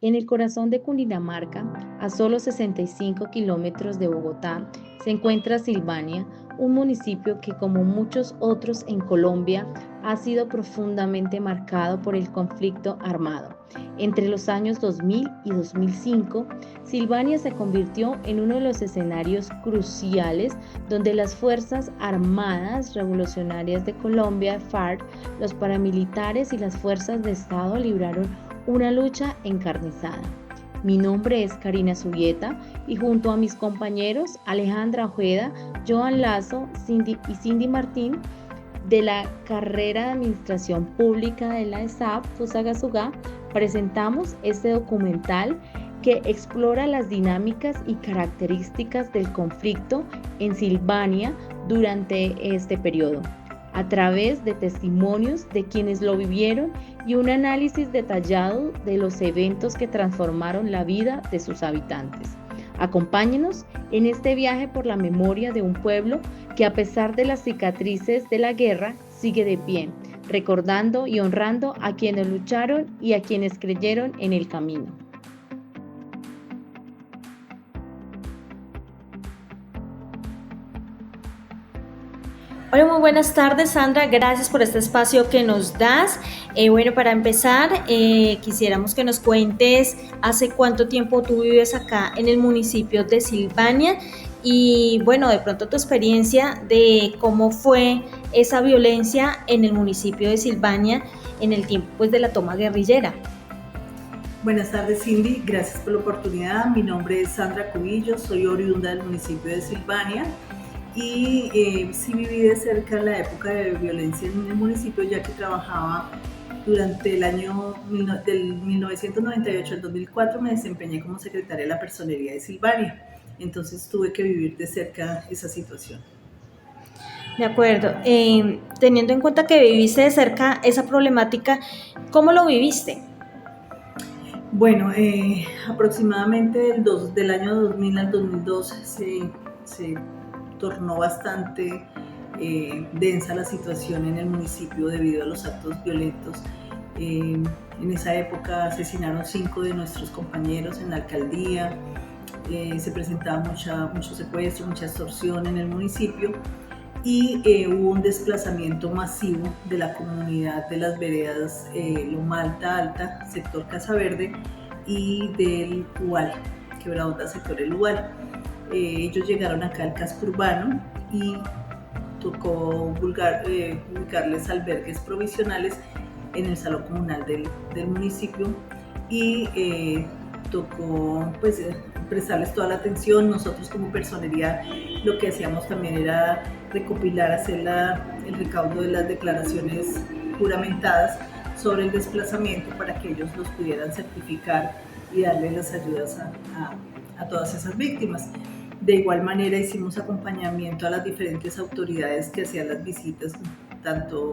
En el corazón de Cundinamarca, a solo 65 kilómetros de Bogotá, se encuentra Silvania, un municipio que, como muchos otros en Colombia, ha sido profundamente marcado por el conflicto armado. Entre los años 2000 y 2005, Silvania se convirtió en uno de los escenarios cruciales donde las Fuerzas Armadas Revolucionarias de Colombia, FARC, los paramilitares y las fuerzas de Estado libraron una lucha encarnizada. Mi nombre es Karina Zubieta y junto a mis compañeros Alejandra Ojeda, Joan Lazo y Cindy Martín de la carrera de Administración Pública de la ESAP Fusagasugá, presentamos este documental que explora las dinámicas y características del conflicto en Silvania durante este periodo, a través de testimonios de quienes lo vivieron y un análisis detallado de los eventos que transformaron la vida de sus habitantes. Acompáñenos en este viaje por la memoria de un pueblo que, a pesar de las cicatrices de la guerra, sigue de pie, recordando y honrando a quienes lucharon y a quienes creyeron en el camino. Hola, muy buenas tardes, Sandra. Gracias por este espacio que nos das. Bueno, para empezar, quisiéramos que nos cuentes hace cuánto tiempo tú vives acá en el municipio de Silvania y, bueno, de pronto tu experiencia de cómo fue esa violencia en el municipio de Silvania en el tiempo, pues, de la toma guerrillera. Buenas tardes, Cindy. Gracias por la oportunidad. Mi nombre es Sandra Cubillo, soy oriunda del municipio de Silvania. Y sí viví de cerca la época de violencia en el municipio, ya que trabajaba durante el año del 1998 al 2004, me desempeñé como secretaria de la personería de Silvania, entonces tuve que vivir de cerca esa situación. De acuerdo, teniendo en cuenta que viviste de cerca esa problemática, ¿cómo lo viviste? Bueno, aproximadamente del año 2000 al 2002 se tornó bastante densa la situación en el municipio debido a los actos violentos. En esa época asesinaron 5 de nuestros compañeros en la alcaldía, se presentaba mucho secuestro, mucha extorsión en el municipio y hubo un desplazamiento masivo de la comunidad de las veredas Loma Alta Alta, sector Casa Verde, y del Ual, Quebrada Honda, sector El Ual. Ellos llegaron acá al casco urbano y tocó ubicarles albergues provisionales en el salón comunal del municipio y tocó pues prestarles toda la atención. Nosotros como personería lo que hacíamos también era recopilar, hacer el recaudo de las declaraciones juramentadas sobre el desplazamiento para que ellos los pudieran certificar y darle las ayudas a todas esas víctimas. De igual manera hicimos acompañamiento a las diferentes autoridades que hacían las visitas, tanto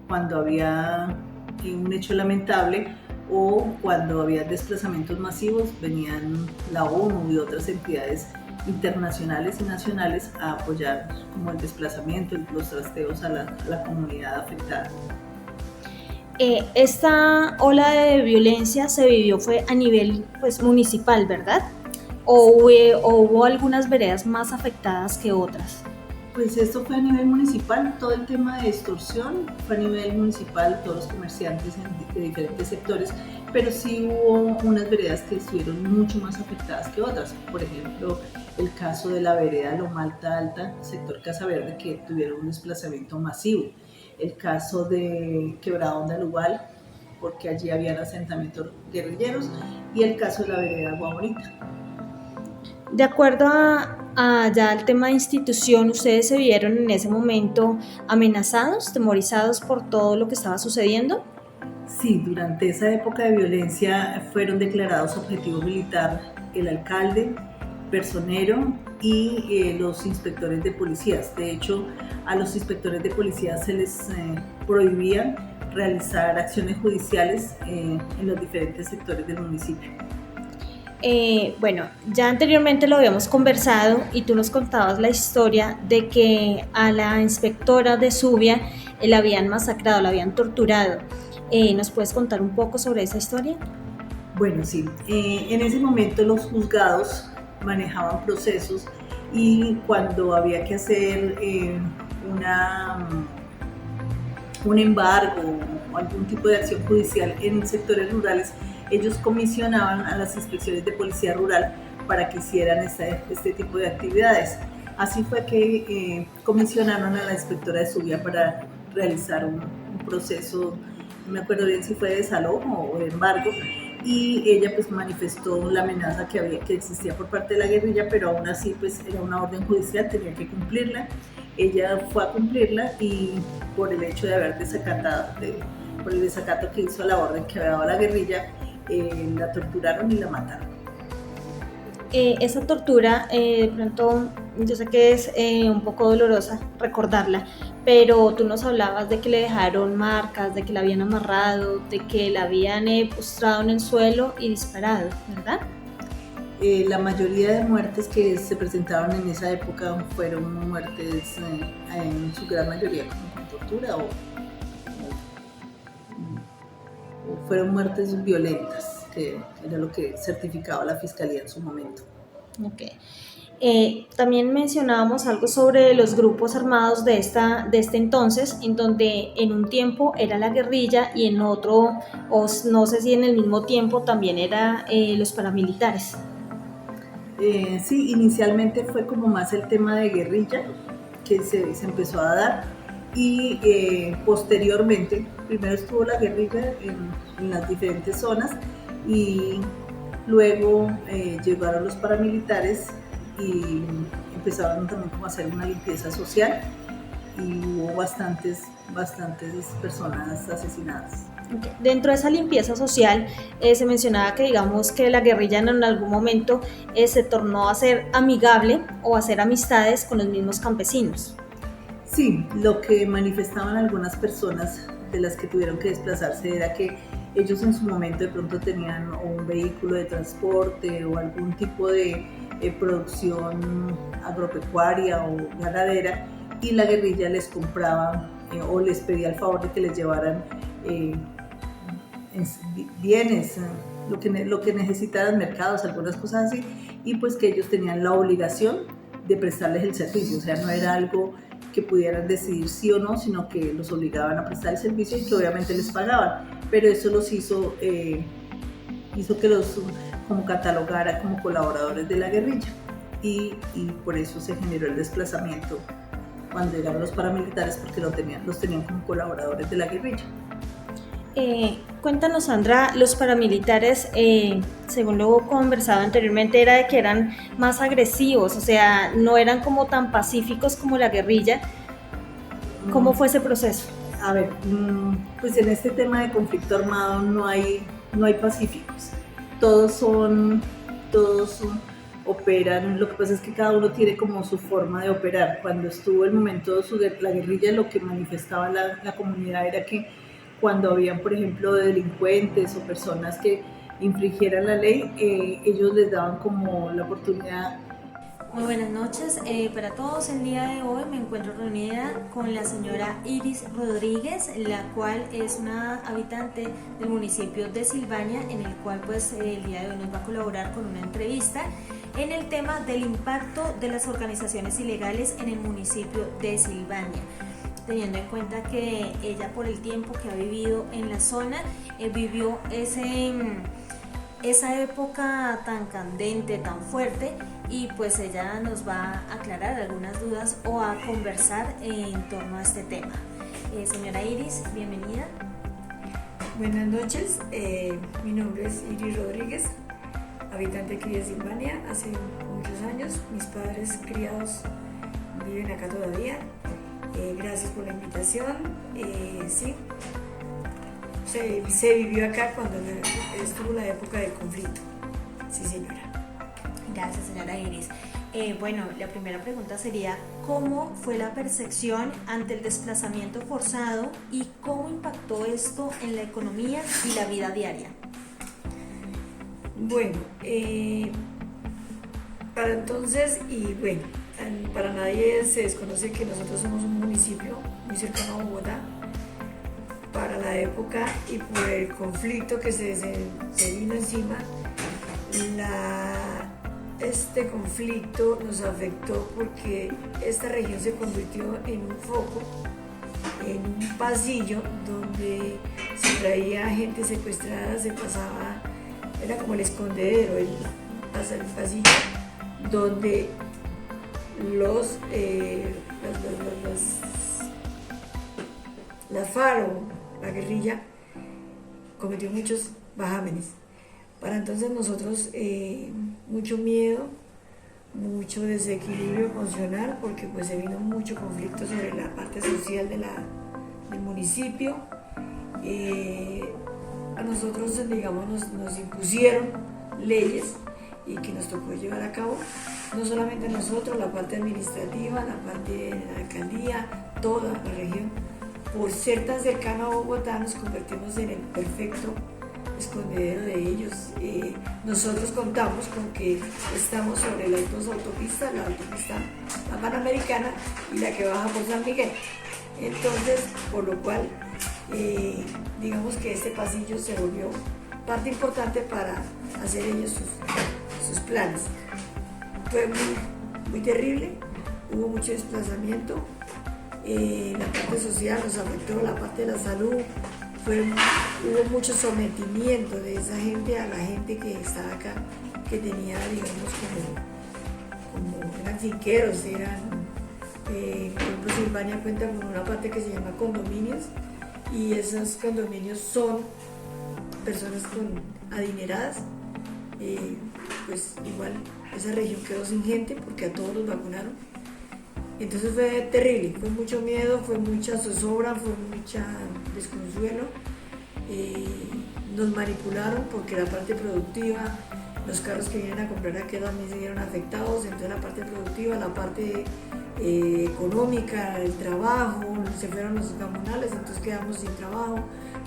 cuando había un hecho lamentable o cuando había desplazamientos masivos, venían la ONU y otras entidades internacionales y nacionales a apoyar como el desplazamiento, los trasteos a la comunidad afectada. Esta ola de violencia se vivió fue a nivel pues municipal, ¿verdad? ¿O hubo algunas veredas más afectadas que otras? Pues esto fue a nivel municipal, todo el tema de extorsión fue a nivel municipal, todos los comerciantes de diferentes sectores, pero sí hubo unas veredas que estuvieron mucho más afectadas que otras. Por ejemplo, el caso de la vereda Loma Alta Alta, sector Casa Verde, que tuvieron un desplazamiento masivo. El caso de Quebrada Honda del Ual, porque allí habían asentamientos guerrilleros, y el caso de la vereda Agua Bonita. De acuerdo a ya el tema de institución, ¿ustedes se vieron en ese momento amenazados, temorizados por todo lo que estaba sucediendo? Sí, durante esa época de violencia fueron declarados objetivo militar el alcalde, personero y los inspectores de policías. De hecho, a los inspectores de policías se les prohibían realizar acciones judiciales en los diferentes sectores del municipio. Bueno, ya anteriormente lo habíamos conversado y tú nos contabas la historia de que a la inspectora de Subia la habían masacrado, la habían torturado. ¿Nos puedes contar un poco sobre esa historia? Bueno, sí, en ese momento los juzgados manejaban procesos y cuando había que hacer un embargo o algún tipo de acción judicial en sectores rurales, ellos comisionaban a las inspecciones de policía rural para que hicieran este tipo de actividades. Así fue que comisionaron a la inspectora de Subia para realizar un proceso, no me acuerdo bien si fue de desalojo o de embargo, y ella pues manifestó la amenaza que existía por parte de la guerrilla, pero aún así pues era una orden judicial, tenía que cumplirla. Ella fue a cumplirla y por el hecho de haber por el desacato que hizo a la orden que había dado la guerrilla, la torturaron y la mataron. Esa tortura, de pronto, yo sé que es un poco dolorosa recordarla, pero tú nos hablabas de que le dejaron marcas, de que la habían amarrado, de que la habían postrado en el suelo y disparado, ¿verdad? La mayoría de muertes que se presentaron en esa época fueron muertes, en su gran mayoría, con tortura o fueron muertes violentas, que era lo que certificaba la fiscalía en su momento. Okay. También mencionábamos algo sobre los grupos armados de este entonces, en donde en un tiempo era la guerrilla y en otro, o no sé si en el mismo tiempo, también era los paramilitares. Sí, inicialmente fue como más el tema de guerrilla que se empezó a dar y posteriormente, primero estuvo la guerrilla en las diferentes zonas y luego llegaron los paramilitares y empezaron también como a hacer una limpieza social y hubo bastantes personas asesinadas. Okay. Dentro de esa limpieza social se mencionaba que digamos que la guerrilla en algún momento se tornó a ser amigable o a hacer amistades con los mismos campesinos. Sí, lo que manifestaban algunas personas de las que tuvieron que desplazarse era que ellos en su momento de pronto tenían un vehículo de transporte o algún tipo de producción agropecuaria o ganadera y la guerrilla les compraba o les pedía el favor de que les llevaran bienes, lo que necesitaran, mercados, algunas cosas así, y pues que ellos tenían la obligación de prestarles el servicio, o sea, no era algo que pudieran decidir sí o no, sino que los obligaban a prestar el servicio y que obviamente les pagaban, pero eso los hizo que los como catalogara como colaboradores de la guerrilla y por eso se generó el desplazamiento cuando llegaron los paramilitares, porque los tenían como colaboradores de la guerrilla. Cuéntanos, Sandra, los paramilitares, según lo conversado anteriormente, era de que eran más agresivos, o sea, no eran como tan pacíficos como la guerrilla. ¿Cómo fue ese proceso? A ver, pues en este tema de conflicto armado no hay pacíficos, todos operan, lo que pasa es que cada uno tiene como su forma de operar. Cuando estuvo el momento de la guerrilla, lo que manifestaba la comunidad era que cuando habían, por ejemplo, delincuentes o personas que infringieran la ley, ellos les daban como la oportunidad. Muy buenas noches para todos. El día de hoy me encuentro reunida con la señora Iris Rodríguez, la cual es una habitante del municipio de Silvania, en el cual pues el día de hoy nos va a colaborar con una entrevista en el tema del impacto de las organizaciones ilegales en el municipio de Silvania, teniendo en cuenta que ella, por el tiempo que ha vivido en la zona, vivió esa época tan candente, tan fuerte, y pues ella nos va a aclarar algunas dudas o a conversar en torno a este tema. Señora Iris, bienvenida. Buenas noches, mi nombre es Iris Rodríguez, habitante aquí de Silvania hace muchos años. Mis padres criados viven acá todavía. Gracias por la invitación. Sí, se vivió acá cuando estuvo la época del conflicto. Sí, señora. Gracias, señora Iris. Bueno, la primera pregunta sería, ¿cómo fue la percepción ante el desplazamiento forzado y cómo impactó esto en la economía y la vida diaria? Bueno, para entonces, y bueno, para nadie se desconoce que nosotros somos un municipio muy cercano a Bogotá, para la época y por el conflicto que se vino encima. Este conflicto nos afectó porque esta región se convirtió en un foco, en un pasillo donde se traía gente secuestrada, se pasaba, era como el escondedero, el pasillo donde la FARO, la guerrilla, cometió muchos vejámenes. Para entonces nosotros mucho miedo, mucho desequilibrio emocional, porque pues se vino mucho conflicto sobre la parte social del municipio. A nosotros, digamos, nos impusieron leyes y que nos tocó llevar a cabo, no solamente nosotros, la parte administrativa, la parte de la alcaldía, toda la región. Por ser tan cercano a Bogotá nos convertimos en el perfecto escondedero de ellos. Nosotros contamos con que estamos sobre las dos autopistas, la autopista la Panamericana y la que baja por San Miguel. Entonces, por lo cual, digamos que este pasillo se volvió parte importante para hacer ellos sus planes. Fue muy terrible, hubo mucho desplazamiento, la parte social nos afectó, la parte de la salud, hubo mucho sometimiento de esa gente a la gente que estaba acá, que tenía, digamos, como eran finqueros, por ejemplo, Silvania cuenta con una parte que se llama condominios, y esos condominios son personas adineradas. Pues igual esa región quedó sin gente porque a todos los vacunaron. Entonces fue terrible, fue mucho miedo, fue mucha zozobra, fue mucha desconsuelo. Nos manipularon porque la parte productiva, los carros que vienen a comprar aquí también se vieron afectados. Entonces la parte productiva, la parte económica, el trabajo, se fueron los gamonales, entonces quedamos sin trabajo.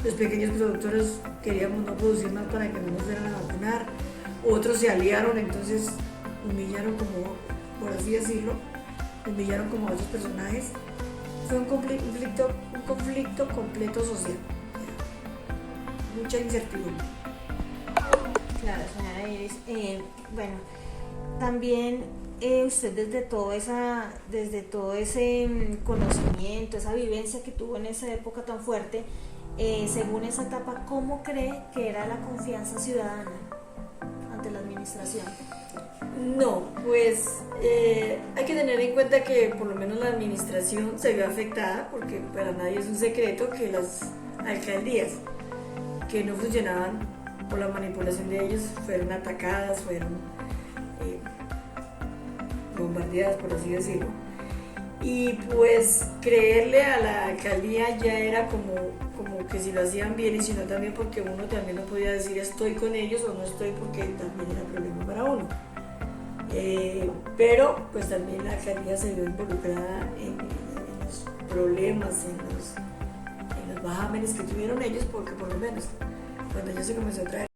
Los pequeños productores queríamos no producir más para que no nos fueran a vacunar. Otros se aliaron, entonces humillaron, como, por así decirlo, humillaron como a esos personajes. Fue un conflicto completo social. Mucha incertidumbre. Claro, señora Iris. Bueno, también usted desde todo ese conocimiento, esa vivencia que tuvo en esa época tan fuerte, según esa etapa, ¿cómo cree que era la confianza ciudadana ante la administración? No, pues hay que tener en cuenta que por lo menos la administración se vio afectada, porque para nadie es un secreto que las alcaldías que no funcionaban por la manipulación de ellos fueron atacadas, fueron bombardeadas, por así decirlo. Y pues creerle a la alcaldía ya era como que si lo hacían bien, y si no también, porque uno también no podía decir estoy con ellos o no estoy, porque también era problema para uno. Pero pues también la alcaldía se vio involucrada en los problemas, en los bajámenes que tuvieron ellos, porque por lo menos cuando ya se comenzó a traer